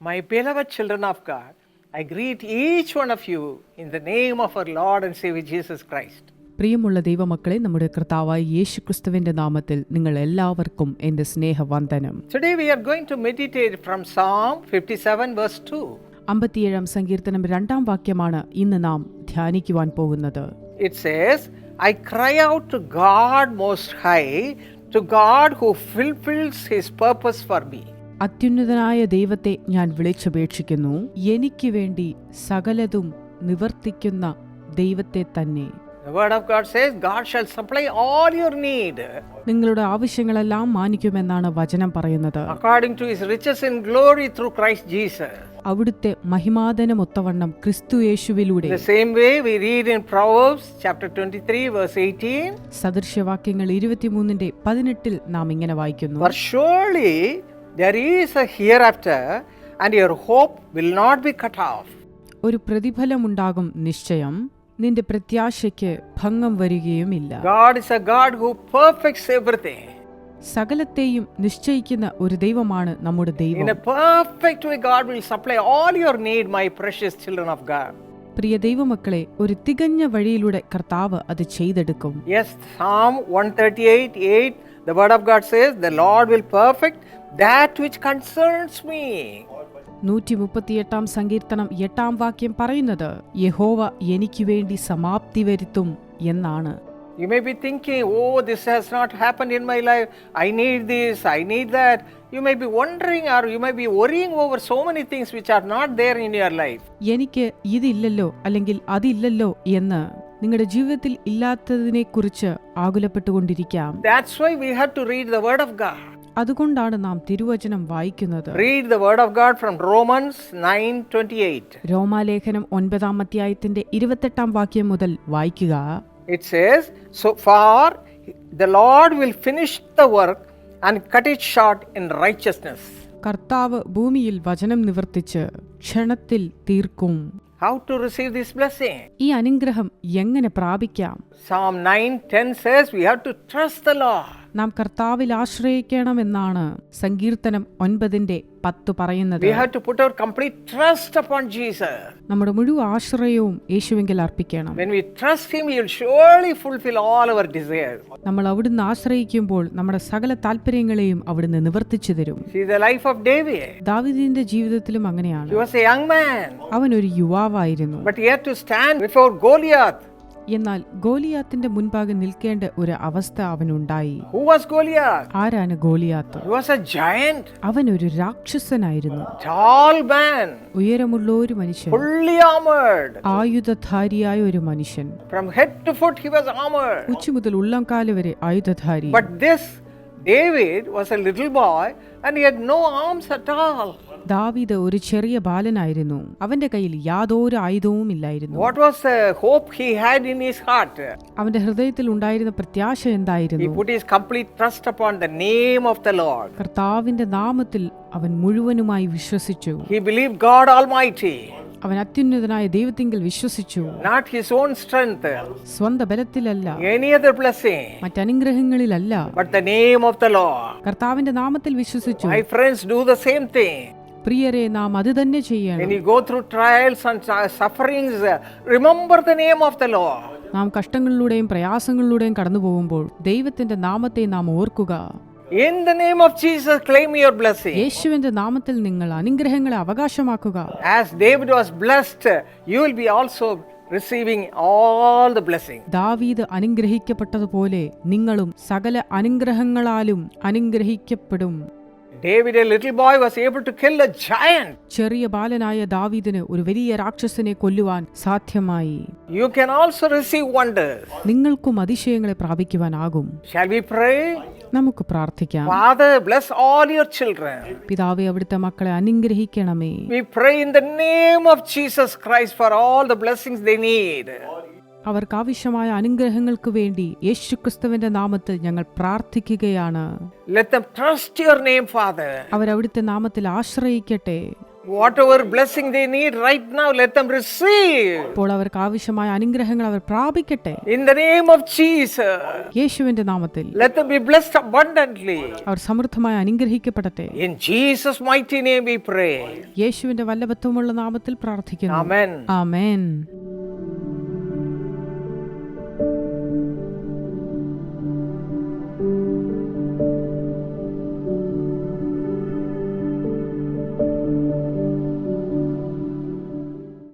My beloved children of God, I greet each one of you in the name of our Lord and Savior Jesus Christ. പ്രിയമുള്ള ദൈവമക്കളെ, നമ്മുടെ കർത്താവായ യേശുക്രിസ്തുവിന്റെ നാമത്തിൽ നിങ്ങൾ എല്ലാവർക്കും എൻ്റെ സ്നേഹവന്ദനം. Today we are going to meditate from Psalm 57 verse 2. 57-ാം സങ്കീർത്തനം 2-ാം വാക്യമാണ് ഇന്ന് നാം ധ്യാനിക്കുവാൻ പോകുന്നത്. It says, I cry out to God most high, to God who fulfills his purpose for me. അത്യുന്നതനായ ദൈവത്തെ ഞാൻ വിളിച്ചപേക്ഷിക്കുന്നു, എനിക്ക് വേണ്ടി സകലതും നിവർത്തിക്കുന്ന ദൈവത്തെ തന്നെ. The word of God says, God shall supply all your need നിങ്ങളുടെ ആവശ്യങ്ങളെല്ലാം മാനിക്കുമെന്നാണ് വചനം പറയുന്നത്. according to his riches in glory through Christ Jesus. അവിടുത്തെ മഹിമാദനമൊത്തവണ്ണം ക്രിസ്തു യേശുവിലൂടെ. The same way we read in Proverbs chapter 23 verse 18. സദൃശ്യവാക്യങ്ങൾ 23:18 നാം ഇങ്ങനെ വായിക്കുന്നു. For surely there is a hereafter and your hope will not be cut off. ഒരു പ്രതിഫലമുണ്ടാകും നിശ്ചയം, നിന്റെ പ്രത്യാശയ്ക്ക് ഭംഗം വരികയുമില്ല. God is a God who perfects everything. സകലത്തെയും നിശ്ചയിക്കുന്ന ഒരു ദൈവമാണ് നമ്മുടെ ദൈവം. In a perfect way God will supply all your need, my precious children of God. പ്രിയ ദൈവമക്കളെ, ഒരു തികഞ്ഞ വഴിയിലൂടെ കർത്താവ് അത് ചെയ്തെടുക്കും. Yes, Psalm 138:8, the word of God says, the Lord will perfect that which concerns me. 138-ാം സങ്കീർത്തനം 8-ാം വാക്യം പറയുന്നത്, യഹോവ എനിക്ക് വേണ്ടി സമാപ്തി വരുത്തും എന്നാണ്. You may be thinking, oh, this has not happened in my life. I need this, I need that. You may be wondering or you may be worrying over so many things which are not there in your life. എനിക്ക് ഇതില്ലല്ലോ അല്ലെങ്കിൽ അതില്ലല്ലോ എന്ന് നിങ്ങളുടെ ജീവിതത്തിൽ ഇല്ലാത്തതിനെ കുറിച്ച് ആകുലപ്പെട്ടുകൊണ്ടിരിക്കാം. That's why we have to read the word of God. അതുകൊണ്ടാണ് നാം തിരുവചനം വായിക്കുന്നത്. Read the word of God from Romans 9:28. റോമാലേഖനം 9-ാം അധ്യായത്തിന്റെ 28-ാം വാക്യം മുതൽ വായിക്കുക. It says, so far the Lord will finish the work and cut it short in righteousness. കർത്താവ് ഭൂമിയിൽ വചനം നിവർത്തിച്ച് ക്ഷണത്തിൽ തീർക്കും. How to receive this blessing? ഈ അനുഗ്രഹം എങ്ങനെ പ്രാപിക്കാം? Psalm 9:10 says we have to trust the Lord. നാം കർത്താവിൽ ആശ്രയിക്കണമെന്നാണ് സങ്കീർത്തനം 9:10 പറയുന്നത്. We have to put our complete trust upon Jesus. നമ്മുടെ മുഴുവൻ ആശ്രയവും യേശുവിങ്കിൽ അർപ്പിക്കണം. When we trust him, he will surely fulfill all our desires. നമ്മൾ അവിടുന്ന് ആശ്രയിക്കുമ്പോൾ നമ്മുടെ സകല താല്പര്യങ്ങളെയും അവിടുന്ന് നിവർത്തിച്ചു തരും. See the life of David. ദാവീദിന്റെ ജീവിതത്തിലും അങ്ങനെയാണ്. He was a young man. അവൻ ഒരു യുവാവായിരുന്നു. But he had to stand before Goliath. എന്നാൽ ഗോലിയാത്തിന്റെ മുൻപാകെ നിൽക്കേണ്ട ഒരു അവസ്ഥ അവനുണ്ടായി. Who was Goliath? ആരാണ് Goliath? He was a giant. അവൻ ഒരു രാക്ഷസനായിരുന്നു. Tall man. ഉയരമുള്ള ഒരു മനുഷ്യൻ. Fully armored. ആയുധധാരിയായ ഒരു മനുഷ്യൻ. From head to foot he was armored. ഉച്ച മുതൽ ഉള്ളംകാല് വരെ ആയുധധാരി. But this David was a little boy and he had no arms at all. ദാവീദ് ഒരു ചെറിയ ബാലനായിരുന്നു. അവന്റെ കയ്യിൽ യാതൊരു ആയുധവും ഇല്ലായിരുന്നു. What was the hope he had in his heart? അവന്റെ ഹൃദയത്തിൽ ഉണ്ടായിരുന്ന പ്രത്യാശ എന്തായിരുന്നു? He put his complete trust upon the name of the Lord. കർത്താവിന്റെ നാമത്തിൽ അവൻ മുഴുവനുമായി വിശ്വസിച്ചു. He believed God Almighty. അവൻ അത്യുന്നതനായ ദൈവത്തിങ്കിൽ വിശ്വസിച്ചു. Not his own strength. സ്വന്തം ബലത്തിലല്ല, Any other blessing. മറ്റനുഗ്രഹങ്ങളിലല്ല, But the name of the Lord. കർത്താവിന്റെ നാമത്തിൽ വിശ്വസിച്ചു. My friends, do the same thing. പ്രിയരെ, നാം അത് തന്നെ When ചെയ്യണം. you go through trials and sufferings, remember the name of the Lord. നാം കഷ്ടങ്ങളിലൂടെയും പ്രയാസങ്ങളിലൂടെയും കടന്നു പോകുമ്പോൾ ദൈവത്തിന്റെ നാമത്തെ നാം ഓർക്കുക. In the name of Jesus, claim your blessing. യേശുവിന്റെ നാമത്തിൽ നിങ്ങൾ അനുഗ്രഹങ്ങളെ അവകാശമാക്കുക. As David was blessed, you will be also receiving all the blessings. ദാവീദ് അനുഗ്രഹിക്കപ്പെട്ടതുപോലെ നിങ്ങളും സകല അനുഗ്രഹങ്ങളാലും അനുഗ്രഹിക്കപ്പെടും. David, a little boy, was able to kill a giant. ചെറിയ ബാലനായ ദാവീദിന് ഒരു വലിയ രാക്ഷസനെ കൊല്ലുവാൻ സാധ്യമായി. You can also receive wonders. നിങ്ങൾക്കും അതിശയങ്ങളെ പ്രാപിക്കുവാനാകും. Shall we pray? നമുക്ക് പ്രാർത്ഥിക്കാം. Father, bless all your children. പിതാവേ, അവിടുത്തെ മക്കളെ അനുഗ്രഹിക്കണമേ. We pray in the name of Jesus Christ for all the blessings they need. അവർക്ക് ആവശ്യമായ അനുഗ്രഹങ്ങൾക്ക് വേണ്ടി യേശുക്രിസ്തുവിന്റെ നാമത്തിൽ ഞങ്ങൾ പ്രാർത്ഥിക്കുകയാണ്. Let them trust your name, Father. അവർ അവിടുത്തെ നാമത്തിൽ ആശ്രയിക്കട്ടെ. Whatever blessing they need right now, let them receive. ഇപ്പോൾ അവർക്ക് ആവശ്യമായ അനുഗ്രഹങ്ങൾ അവർ പ്രാപിക്കട്ടെ. In the name of Jesus. യേശുവിന്റെ നാമത്തിൽ Let them be blessed abundantly. അവർ സമൃദ്ധമായി അനുഗ്രഹിക്കപ്പെടട്ടെ. In Jesus' mighty name we pray. യേശുവിന്റെ വല്ലഭത്വമുള്ള നാമത്തിൽ പ്രാർത്ഥിക്കുന്നു. Amen. ആമേൻ.